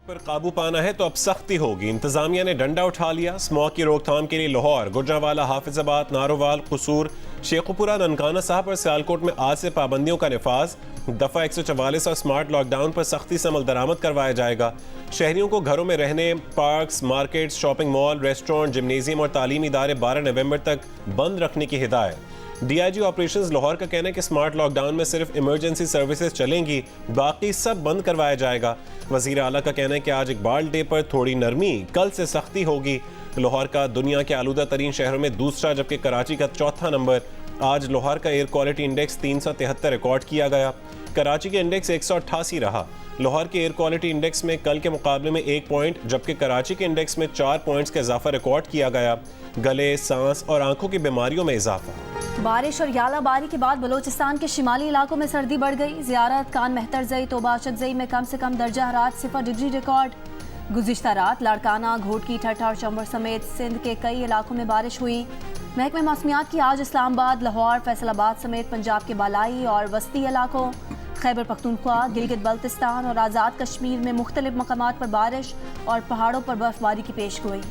पर काबू पाना है तो अब सख्ती होगी। इंतजामिया ने डंडा उठा लिया। स्मॉग की रोकथाम के लिए लाहौर, गुजरांवाला, हाफिजाबाद, नारोवाल, कसूर, शेखुपुरा, ननकाना साहब और सियालकोट में आज से पाबंदियों का निफाज। दफ़ा 144 और स्मार्ट लॉकडाउन पर सख्ती से अमल दरामद करवाया जाएगा। शहरियों को घरों में रहने, parks, markets, shopping mall, restaurant, gymnasium और तालीमी इदारे 12 नवंबर तक बंद रखने की हिदायत। डीआईजी ऑपरेशंस लाहौर का कहना है कि स्मार्ट लॉकडाउन में सिर्फ इमरजेंसी सर्विसेज चलेंगी, बाकी सब बंद करवाया जाएगा। वजीर आला का कहना है कि आज इकबाल डे पर थोड़ी नरमी, कल से सख्ती होगी। लाहौर का दुनिया के आलूदा तरीन शहरों में दूसरा जबकि कराची का चौथा नंबर। आज लाहौर का एयर क्वालिटी इंडेक्स 373 रिकॉर्ड किया गया। कराची का इंडेक्स 188 रहा। लाहौर के एयर क्वालिटी इंडेक्स में कल के मुकाबले में 1 पॉइंट जबकि कराची के इंडेक्स में 4 पॉइंट्स का इजाफा रिकॉर्ड किया गया। गले, सांस और आंखों की बीमारियों में इजाफा। बारिश और यालाबारी के बाद बलोचिस्तान के शिमाली इलाकों में सर्दी बढ़ गई। ज़ियारत, कान मेहतरजई, तोबा अशदजई में कम से कम दर्जा हरारत 0 डिग्री रिकॉर्ड। गुज़िश्ता रात लाड़काना, घोटकी, ठट्ठा और चंबर समेत सिंध के कई इलाकों में बारिश हुई। महकमे मौसमियात की आज इस्लामाबाद, लाहौर, फैसलाबाद समेत पंजाब के बालाई और वस्ती इलाकों, खैबर पख्तूनख्वा, गिलगित बल्तिस्तान और आज़ाद कश्मीर में मुख्तलिफ मकामात पर बारिश और पहाड़ों पर बर्फबारी की पेशगोई।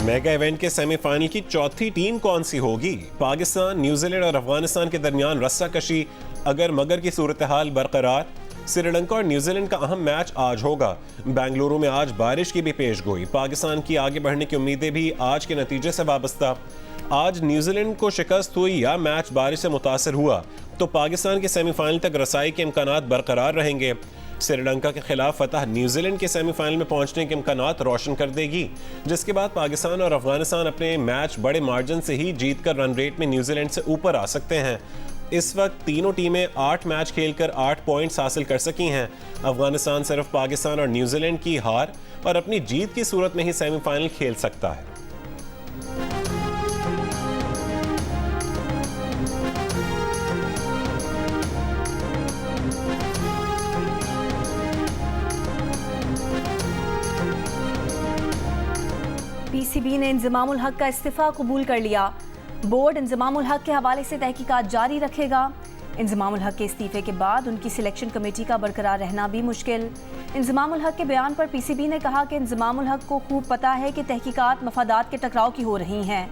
मेगा इवेंट के सेमीफाइनल की चौथी टीम कौन सी होगी? पाकिस्तान, न्यूजीलैंड और अफगानिस्तान के दरमियान रस्साकशी अगर मगर की सूरत हाल बरकरार। श्रीलंका और न्यूजीलैंड का अहम मैच आज होगा। बेंगलुरु में आज बारिश की भी पेशगोई। पाकिस्तान की आगे बढ़ने की उम्मीदें भी आज के नतीजे से वाबस्ता। आज न्यूजीलैंड को शिकस्त हुई या मैच बारिश से मुतासर हुआ तो पाकिस्तान के सेमीफाइनल तक रसाई के इम्कानात बरकरार रहेंगे। श्रीलंका के खिलाफ फतह न्यूजीलैंड के सेमीफाइनल में पहुंचने के इम्कानात रोशन कर देगी, जिसके बाद पाकिस्तान और अफगानिस्तान अपने मैच बड़े मार्जिन से ही जीतकर रन रेट में न्यूजीलैंड से ऊपर आ सकते हैं। इस वक्त तीनों टीमें 8 मैच खेलकर 8 पॉइंट्स हासिल कर सकी हैं। अफगानिस्तान सिर्फ पाकिस्तान और न्यूजीलैंड की हार और अपनी जीत की सूरत में ही सेमीफाइनल खेल सकता है। पीसीबी ने इंजमामुल हक का इस्तीफा कबूल कर लिया। बोर्ड इंजमामुल हक के हवाले से तहकीकात जारी रखेगा। इंजमामुल हक के इस्तीफे के बाद उनकी सिलेक्शन कमेटी का बरकरार रहना भी मुश्किल। इंजमामुल हक के बयान पर पीसीबी ने कहा कि इंजमामुल हक को खूब पता है कि तहकीकात मफादात के टकराव की हो रही हैं।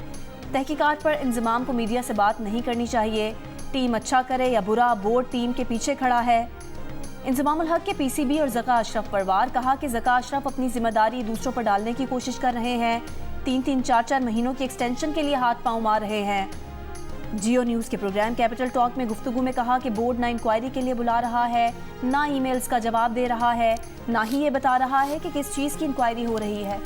तहकीकात पर इंजमाम को मीडिया से बात नहीं करनी चाहिए। टीम अच्छा करे या बुरा, बोर्ड टीम के पीछे खड़ा है। इंजमामुल हक के पीसीबी और ज़का अशरफ परवार कहा कि ज़का अशरफ अपनी जिम्मेदारी दूसरों पर डालने की कोशिश कर रहे हैं। 3-3, 4-4 महीनों की एक्सटेंशन के लिए हाथ पांव मार रहे हैं। जियो न्यूज़ के प्रोग्राम कैपिटल टॉक में गुफ्तगू में कहा कि बोर्ड ना इंक्वायरी के लिए बुला रहा है, ना ईमेल्स का जवाब दे रहा है, ना ही ये बता रहा है कि किस चीज़ की इंक्वायरी हो रही है।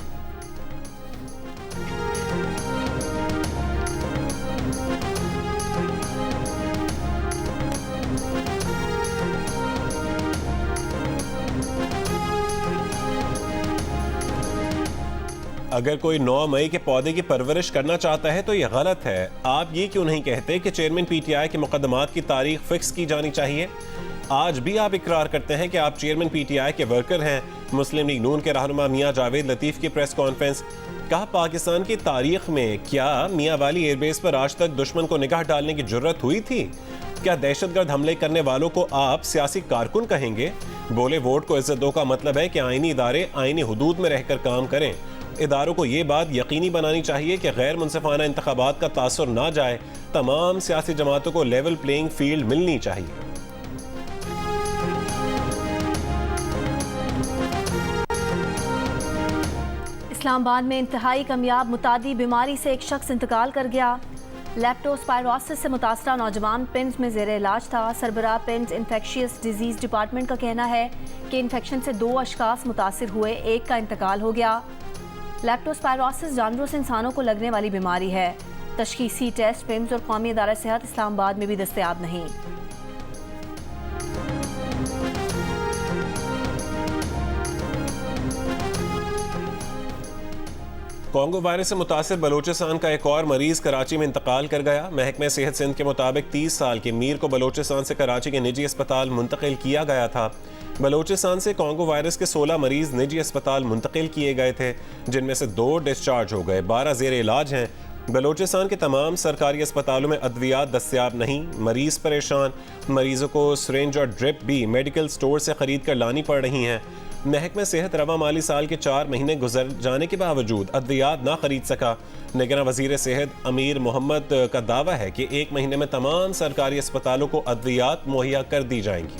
अगर कोई 9 मई के पौधे की परवरिश करना चाहता है तो यह गलत है। आप ये क्यों नहीं कहते कि चेयरमैन पीटीआई के मुकदमात की तारीख फिक्स की जानी चाहिए? आज भी आप इकरार करते हैं कि आप चेयरमैन पीटीआई के वर्कर हैं। मुस्लिम लीग नून के रहनुमा मियां जावेद लतीफ़ की प्रेस कॉन्फ्रेंस। कहा, पाकिस्तान की तारीख में क्या मियां वाली एयरबेस पर आज तक दुश्मन को निगाह डालने की जुर्रत हुई थी? क्या दहशतगर्द हमले करने वालों को आप सियासी कारकुन कहेंगे? बोले वोट को इज्जत दो का मतलब है कि आईनी इदारे आईनी हुदूद में रहकर काम करें। इदारों को ये बात यकीनी बनानी चाहिए कि गैर मुनसिफाना इंतखाबात का तासुर ना जाए। तमाम सियासी जमातों को लेवल प्लेइंग फील्ड मिलनी चाहिए। इस्लामाबाद में इंतहाई कामयाब मुतादी बीमारी से एक शख्स इंतकाल कर गया। लेप्टोस्पायरोसिस से मुतासरा नौजवान पिंड्स में ज़ेर इलाज था। सरबराह पिंड्स इन्फेक्शियस डिजीज़ डिपार्टमेंट का कहना है कि इन्फेक्शन से 2 अशखास मुतासिर हुए, एक का इंतकाल हो गया। लेप्टोस्पायरोसिस जानवरों से इंसानों को लगने वाली बीमारी है। तशखीसी टेस्ट पिम्स और कौमी इदारा सेहत इस्लामाबाद में भी दस्तयाब नहीं। कोंगो वायरस से मुतासिर बलोचिस्तान का एक और मरीज कराची में इंतकाल कर गया। महकमे सेहत सिंध के मुताबिक 30 साल के मीर को बलोचिस्तान से कराची के निजी अस्पताल मुंतकिल किया गया था। बलोचिस्तान से कोंगो वायरस के 16 मरीज निजी अस्पताल मुंतकिल किए गए थे, जिनमें से 2 डिस्चार्ज हो गए, 12 ज़ेर इलाज हैं। बलोचिस्तान के तमाम सरकारी अस्पतालों में अद्वियात दस्तयाब नहीं, मरीज परेशान। मरीजों को सिरिंज और ड्रिप भी मेडिकल स्टोर से खरीद कर लानी पड़ रही हैं। महकमा सेहत रवा माली साल के 4 महीने गुजर जाने के बावजूद अद्वियात ना खरीद सका। निगरान वजीर सेहत अमीर मोहम्मद का दावा है कि 1 महीने में तमाम सरकारी अस्पतालों को अद्वियात मुहैया कर दी जाएंगी।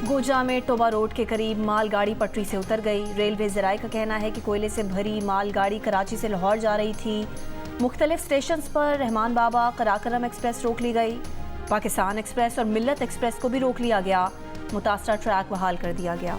गोजा में टोबा रोड के करीब मालगाड़ी पटरी से उतर गई। रेलवे ज़राए का कहना है कि कोयले से भरी मालगाड़ी कराची से लाहौर जा रही थी। मुख्तलिफ स्टेशंस पर रहमान बाबा कराकरम एक्सप्रेस रोक ली गई। पाकिस्तान एक्सप्रेस और मिल्लत एक्सप्रेस को भी रोक लिया गया। मुतासरा ट्रैक बहाल कर दिया गया।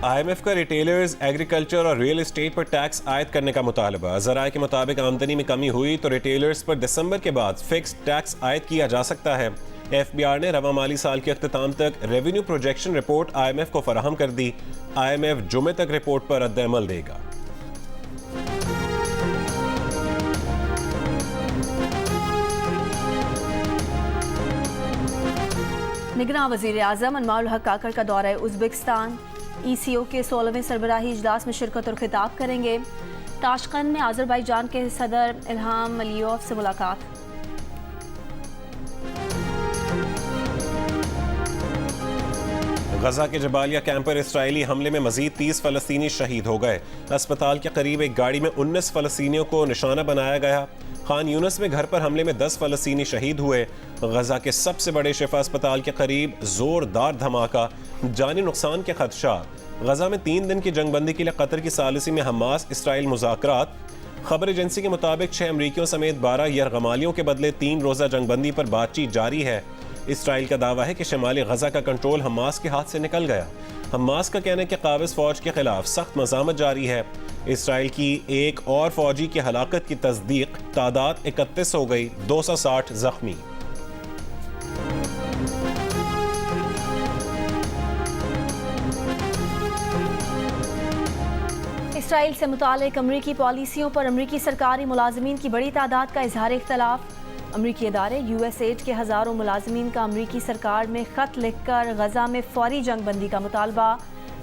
IMF का रिटेलर्स, एग्रीकल्चर और रियल एस्टेट पर टैक्स आयद करने का मुतालबा। ज़राए के मुताबिक आमदनी में कमी हुई तो रिटेलर्स पर दिसंबर के बाद फिक्स टैक्स आयद किया जा सकता है। FBR ने रवा माली साल के अख्ताम तक रेवेन्यू प्रोजेक्शन रिपोर्ट IMF को फराहम कर दी। IMF जुमे तक रिपोर्ट पर रद्द-ए-अमल देगा। निगरान वज़ीर आज़म अनवारुल हक काकर का दौरा उज़्बेकिस्तान। ECO के 16वें सरबराही इजलास में शिरकत और खिताब करेंगे। ताशकंद में आज़रबाईजान के सदर इल्हाम अलीयोव से मुलाकात। गजा के जबालिया कैंप पर इसराइली हमले में मजीद 30 फ़लस्तीनी शहीद हो गए। अस्पताल के करीब एक गाड़ी में 19 फ़लस्तीनियों को निशाना बनाया गया। खान यूनस में घर पर हमले में 10 फ़लस्तीनी शहीद हुए। गजा के सबसे बड़े शिफा अस्पताल के करीब जोरदार धमाका, जानी नुकसान के खदशात। गजा में 3 दिन की जंगबंदी के लिए कतर की सालिसी में हमास इसराइल मुज़ाकरात। खबर एजेंसी के मुताबिक 6 अमरीकियों समेत 12 यरगमालियों के बदले 3 रोज़ा जंगबंदी पर बातचीत जारी है। इसराइल का दावा है कि शमाली गजा का कंट्रोल हमास के हाथ से निकल गया। हमास का कहना है कि काबिज फौज के खिलाफ सख्त मज़ामत जारी है। इसराइल की एक और फौजी की हलाकत की तस्दीक, तादाद 31 हो गई, 260 जख्मी। इसराइल से मुतालिक अमरीकी पॉलिसियों पर अमरीकी सरकारी मुलाजमीन की बड़ी तादाद का इजहार इख्तलाफ। अमरीकी अदारे USAID के हज़ारों मुलाजमीन का अमरीकी सरकार में ख़त लिखकर गजा में फौरी जंगबंदी का मुतालबा।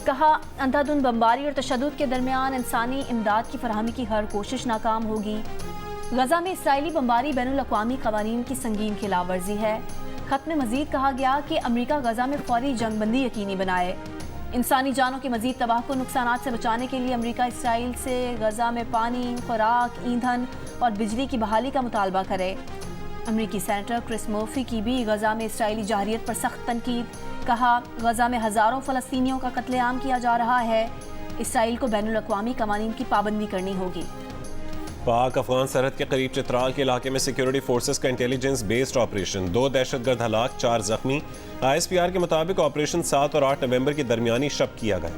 कहा, अंधाधुंध बमबारी और तशद्दुद के दरमियान इंसानी इमदाद की फराहमी की हर कोशिश नाकाम होगी। गजा में इसराइली बमबारी बैनुल-अक़वामी क़वानीन की संगीन खिलाफ वर्जी है। ख़त में मज़ीद कहा गया कि अमरीका गजा में फौरी जंगबंदी यकीनी बनाए। इंसानी जानों के मज़ीद तबाह नुकसानात से बचाने के लिए अमरीका इसराइल से गजा में पानी, खुराक, ईंधन और बिजली की बहाली का मुतालबा करे। अमरीकी सेनेटर क्रिस मर्फी की भी गजा में इसराइली जाहिरियत पर सख्त तनकीद। कहा, गजा में हज़ारों फ़लस्तीनियों का कत्लेआम किया जा रहा है। इसराइल को बैनुल-अक़वामी क़वानीन की पाबंदी करनी होगी। पाक अफगान सरहद के करीब चित्राल के इलाके में सिक्योरिटी फोर्सेस का इंटेलिजेंस बेस्ड ऑपरेशन, 2 दहशतगर्द हलाक, 4 जख्मी। ISPR के मुताबिक ऑपरेशन 7 और 8 नवंबर की दरमियानी शब किया गया।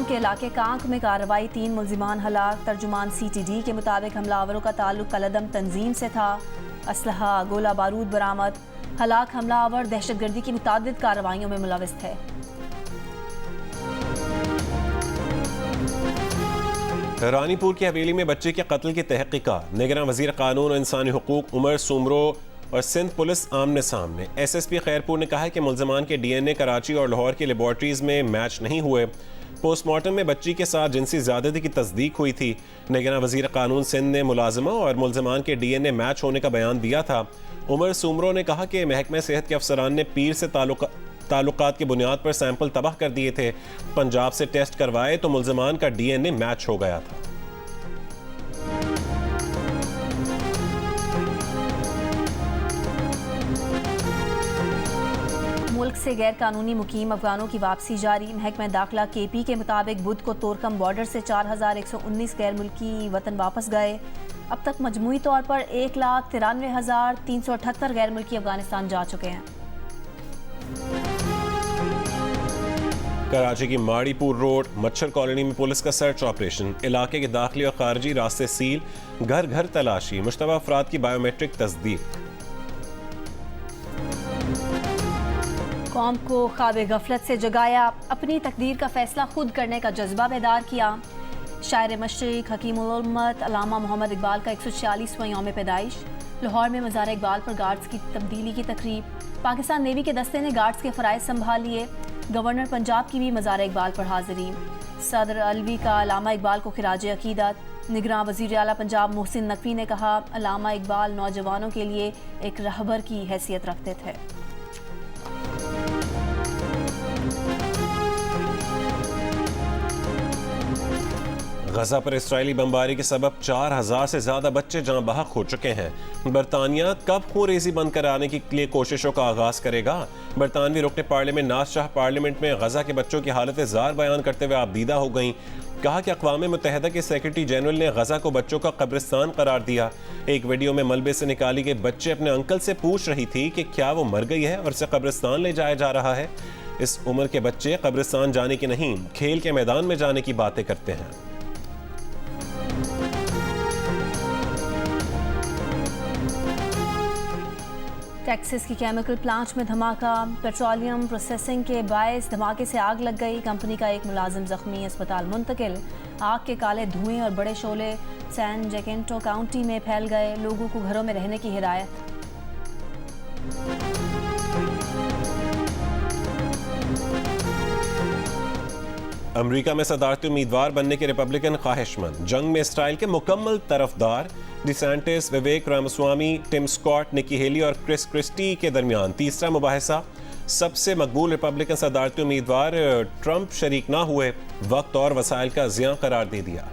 के इलाके कांक में कार्रवाई, 3 मुल्जिमान हलाक। तर्जुमान CTD के मुताबिक हमलावरों का ताल्लुक कलदम तंजीम से था। असलहा, गोला बारूद बरामद। हलाक हमलावर दहशतगर्दी की मुतादिद कार्रवाइयों में मुलविस थे। रानीपुर की हवेली में बच्चे के कत्ल की तहकीकात। निगरान वजीर कानून और इंसानी हुकूक उमर सुमरो और सिंध पुलिस आमने सामने। SSP खैरपुर ने कहा है कि मुल्जिमान के DNA कराची और लाहौर की लेबॉर्ट्रीज में मैच नहीं हुए। पोस्टमार्टम में बच्ची के साथ जिनसी ज़्यादती की तस्दीक हुई थी। निगरान वजीर कानून सिंध ने मुलाजिमा और मुल्जिमान के DNA मैच होने का बयान दिया था। उमर सुमरो ने कहा कि महकमा सेहत के अफसरान ने पीर से ताल्लुकात की बुनियाद पर सैंपल तबाह कर दिए थे। पंजाब से टेस्ट करवाए तो मुल्जिमान का DNA मैच हो गया था। मुल्क से गैर कानूनी मुकीम अफगानों की वापसी जारी। महकमा दाखिला KP के मुताबिक बुध को तोरकम बॉर्डर से 4119 गैर मुल्की वतन वापस गए। अब तक मजमूई तौर पर 1,93,378 गैर मुल्की अफगानिस्तान जा चुके हैं। कराची की माड़ीपुर रोड मच्छर कॉलोनी में पुलिस का सर्च ऑपरेशन। इलाके के दाखिली और खारजी रास्ते सील, घर घर तलाशी, मुश्तबा अफराद की बायोमेट्रिक तस्दीक। कौम को ख्वाब गफलत से जगाया, अपनी तकदीर का फैसला खुद करने का जज्बा बेदार किया। शायर मशरिक हकीमुल उम्मत अल्लामा मोहम्मद इकबाल का 146वां यौम पैदाइश। लाहौर में मज़ार इकबाल पर गार्ड्स की तब्दीली की तकरीब। पाकिस्तान नेवी के दस्ते ने गार्ड्स के फ़राइज़ संभाल लिए। गवर्नर पंजाब की भी मज़ार इकबाल पर हाज़िरी। सदर अलवी का अल्लामा इकबाल को खिराज अकीदत। निगरान वज़ीर आला पंजाब मोहसिन नकवी ने कहा, अल्लामा इकबाल नौजवानों के लिए एक रहबर की हैसियत रखते थे। गजा पर इसराइली बमबारी के सबब 4000 से ज्यादा बच्चे जहां बहक हो चुके हैं। बरतानिया कब खूनरेजी बंद कराने के लिए कोशिशों का आगाज करेगा? बरतानवी रुकने पार्लियामेंट नाज शाह पार्लियामेंट में गजा के बच्चों की हालत जार बयान करते हुए आपदीदा हो गईं। कहा कि अक़वाम मुत्तहिदा के सेक्रेटरी जनरल ने गजा को बच्चों का कब्रिस्तान करार दिया। एक वीडियो में मलबे से निकाली गई बच्चे अपने अंकल से पूछ रही थी कि क्या वो मर गई है और इसे कब्रिस्तान ले जाया जा रहा है। इस उम्र के बच्चे कब्रिस्तान जाने की नहीं, खेल के मैदान में जाने की बातें करते हैं। टेक्सास की केमिकल प्लांट में धमाका। पेट्रोलियम प्रोसेसिंग के बायस धमाके से आग लग गई। कंपनी का एक मुलाजिम जख्मी, अस्पताल मुंतकिल। आग के काले धुएं और बड़े शोले सैन जैकेंटो काउंटी में फैल गए। लोगों को घरों में रहने की हिदायत। अमेरिका में सदारती उम्मीदवार बनने के रिपब्लिकन ख्वाहिशमंद, जंग में इसराइल के मुकम्मल तरफदार DeSantis, Vivek Ramaswamy, Tim Scott, Nikki Haley और क्रिस क्रिस्टी के दरमियान तीसरा मुबाहिसा। सबसे मकबूल रिपब्लिकन सदारती उम्मीदवार ट्रंप शरीक ना हुए, वक्त और वसाइल का ज़िया करार दे दिया।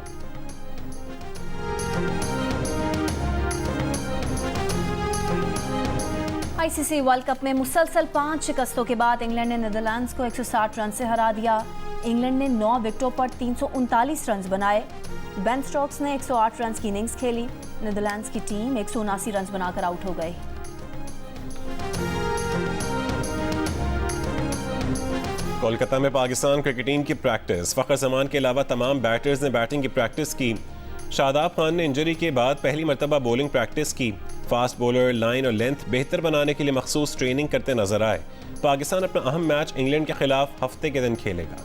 आईसीसी वर्ल्ड कप में मुसलसल 5 शिकस्तों के बाद इंग्लैंड ने नीदरलैंड्स को 160 रन से हरा दिया। इंग्लैंड ने 9 विकेटों पर 339 रन बनाए। बेन स्टोक्स ने 108 रन की इनिंग्स खेली। नीदरलैंड्स की टीम 179 रन बनाकर आउट हो गई। कोलकाता में पाकिस्तान क्रिकेट टीम की प्रैक्टिस। फ़खर जमान के अलावा तमाम बैटर्स ने बैटिंग की प्रैक्टिस की। शादाब खान ने इंजरी के बाद पहली मरतबा बॉलिंग प्रैक्टिस की। फास्ट बॉलर लाइन और लेंथ बेहतर बनाने के लिए मखसूस ट्रेनिंग करते नजर आए। पाकिस्तान अपना अहम मैच इंग्लैंड के खिलाफ हफ्ते के दिन खेलेगा।